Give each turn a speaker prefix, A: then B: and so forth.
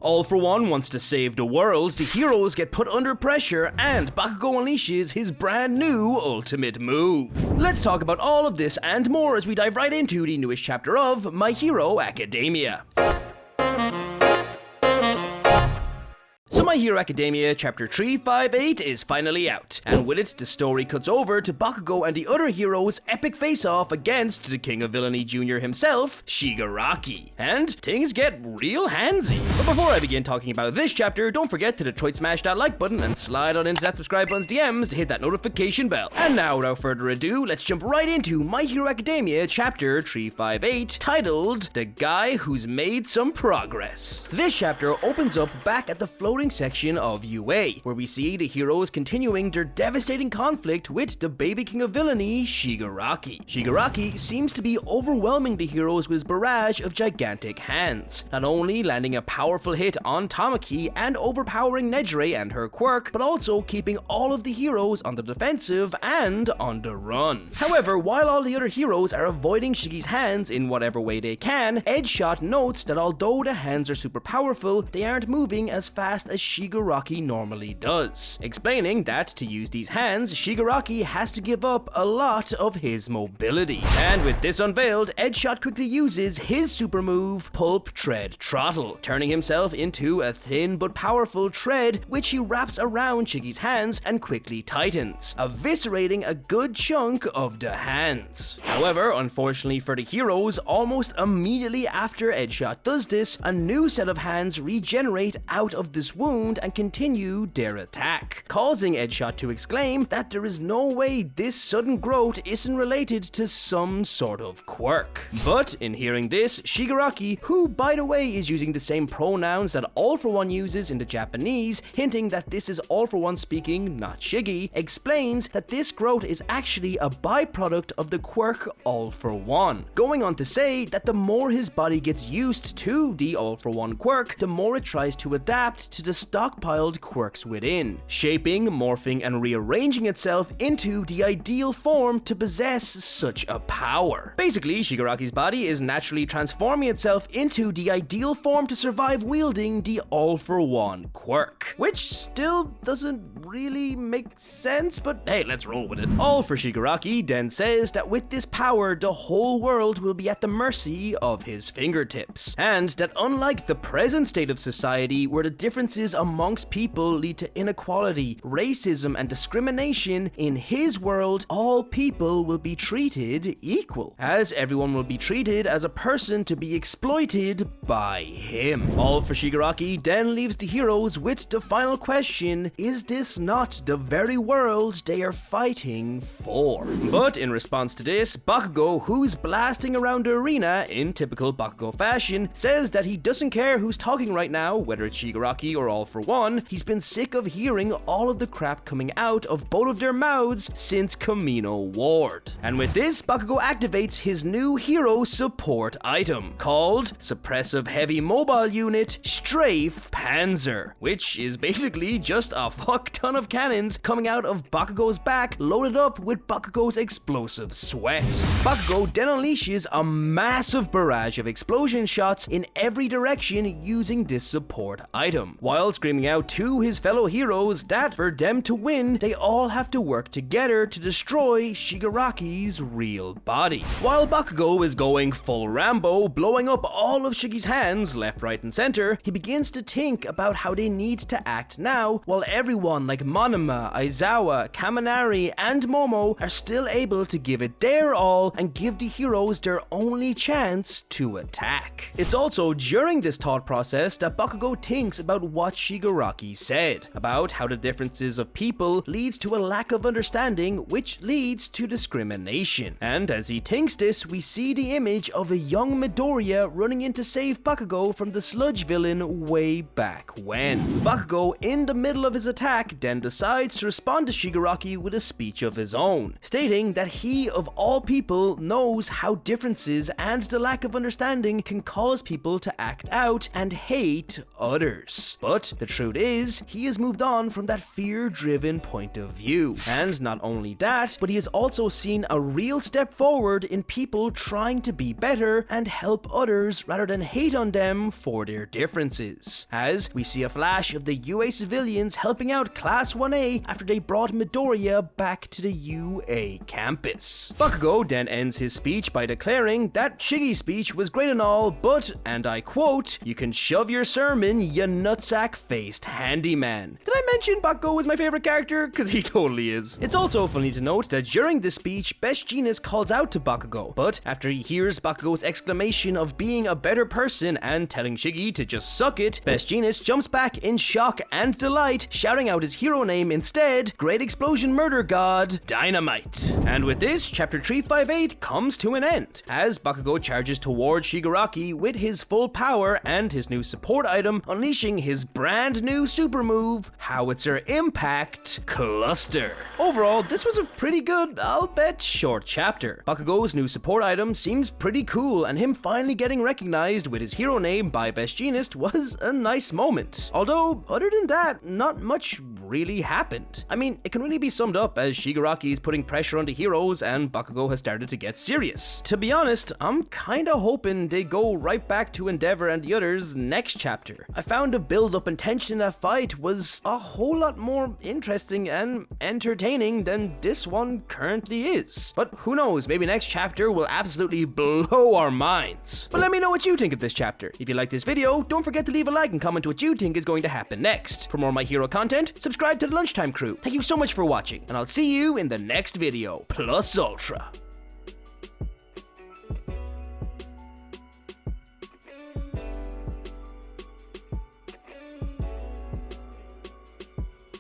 A: All for One wants to save the world, the heroes get put under pressure, and Bakugo unleashes his brand new ultimate move. Let's talk about all of this and more as we dive right into the newest chapter of My Hero Academia. So My Hero Academia Chapter 358 is finally out, and with it, the story cuts over to Bakugo and the other heroes' epic face-off against the King of Villainy Jr. himself, Shigaraki. And things get real handsy. But before I begin talking about this chapter, don't forget to Detroit smash that like button and slide on into that subscribe button's DMs to hit that notification bell. And now, without further ado, let's jump right into My Hero Academia Chapter 358, titled The Guy Who's Made Some Progress. This chapter opens up back at the floating section of UA, where we see the heroes continuing their devastating conflict with the baby king of villainy, Shigaraki. Shigaraki seems to be overwhelming the heroes with his barrage of gigantic hands, not only landing a powerful hit on Tamaki and overpowering Nejire and her quirk, but also keeping all of the heroes on the defensive and on the run. However, while all the other heroes are avoiding Shigi's hands in whatever way they can, Edgeshot notes that although the hands are super powerful, they aren't moving as fast as Shigaraki normally does, explaining that to use these hands, Shigaraki has to give up a lot of his mobility. And with this unveiled, Edgeshot quickly uses his super move, Pulp Tread Throttle, turning himself into a thin but powerful tread, which he wraps around Shigi's hands and quickly tightens, eviscerating a good chunk of the hands. However, unfortunately for the heroes, almost immediately after Edgeshot does this, a new set of hands regenerate out of this wound and continue their attack, causing Edgeshot to exclaim that there is no way this sudden growth isn't related to some sort of quirk. But in hearing this, Shigaraki, who by the way is using the same pronouns that All For One uses in the Japanese, hinting that this is All For One speaking, not Shigi, explains that this growth is actually a byproduct of the quirk All For One, going on to say that the more his body gets used to the All For One quirk, the more it tries to adapt to the stockpiled quirks within, shaping, morphing, and rearranging itself into the ideal form to possess such a power. Basically, Shigaraki's body is naturally transforming itself into the ideal form to survive wielding the All For One quirk, which still doesn't really make sense, but hey, let's roll with it. All For Shigaraki then says that with this power, the whole world will be at the mercy of his fingertips, and that unlike the present state of society where the differences amongst people lead to inequality, racism, and discrimination, in his world, all people will be treated equal, as everyone will be treated as a person to be exploited by him. All For Shigaraki then leaves the heroes with the final question: is this not the very world they are fighting for? But in response to this, Bakugo, who's blasting around the arena in typical Bakugo fashion, says that he doesn't care who's talking right now, whether it's Shigaraki or All For One. He's been sick of hearing all of the crap coming out of both of their mouths since Kamino Ward. And with this, Bakugo activates his new hero support item, called Suppressive Heavy Mobile Unit Strafe Panzer, which is basically just a fuck ton of cannons coming out of Bakugo's back, loaded up with Bakugo's explosive sweat. Bakugo then unleashes a massive barrage of explosion shots in every direction using this support item, while screaming out to his fellow heroes that for them to win, they all have to work together to destroy Shigaraki's real body. While Bakugo is going full Rambo, blowing up all of Shigi's hands left, right, and center, he begins to think about how they need to act now, while everyone like Monoma, Aizawa, Kaminari, and Momo are still able to give it their all and give the heroes their only chance to attack. It's also during this thought process that Bakugo thinks about what Shigaraki said, about how the differences of people leads to a lack of understanding, which leads to discrimination. And as he thinks this, we see the image of a young Midoriya running in to save Bakugo from the sludge villain way back when. Bakugo, in the middle of his attack, then decides to respond to Shigaraki with a speech of his own, stating that he, of all people, knows how differences and the lack of understanding can cause people to act out and hate others. But But the truth is, he has moved on from that fear-driven point of view. And not only that, but he has also seen a real step forward in people trying to be better and help others rather than hate on them for their differences. As we see a flash of the UA civilians helping out Class 1A after they brought Midoriya back to the UA campus. Bakugo then ends his speech by declaring that Shiggy's speech was great and all, but, and I quote, "You can shove your sermon, you nutsack-faced handyman." Did I mention Bakugo was my favorite character? Cause he totally is. It's also funny to note that during this speech, Best Jeanist calls out to Bakugo, but after he hears Bakugo's exclamation of being a better person and telling Shiggy to just suck it, Best Jeanist jumps back in shock and delight, shouting out his hero name instead, Great Explosion Murder God, Dynamite. And with this, chapter 358 comes to an end, as Bakugo charges towards Shigaraki with his full power and his new support item, unleashing his brand new super move, Howitzer Impact Cluster. Overall, this was a pretty good, I'll bet, short chapter. Bakugo's new support item seems pretty cool, and him finally getting recognized with his hero name by Best Jeanist was a nice moment. Although, other than that, not much really happened. I mean, it can really be summed up as Shigaraki is putting pressure on the heroes and Bakugo has started to get serious. To be honest, I'm kinda hoping they go right back to Endeavor and the others next chapter. I found the build-up and tension in that fight was a whole lot more interesting and entertaining than this one currently is. But who knows, maybe next chapter will absolutely blow our minds. But let me know what you think of this chapter. If you like this video, don't forget to leave a like and comment what you think is going to happen next. For more My Hero content, subscribe to the Lunchtime crew. Thank you so much for watching, and I'll see you in the next video. Plus Ultra.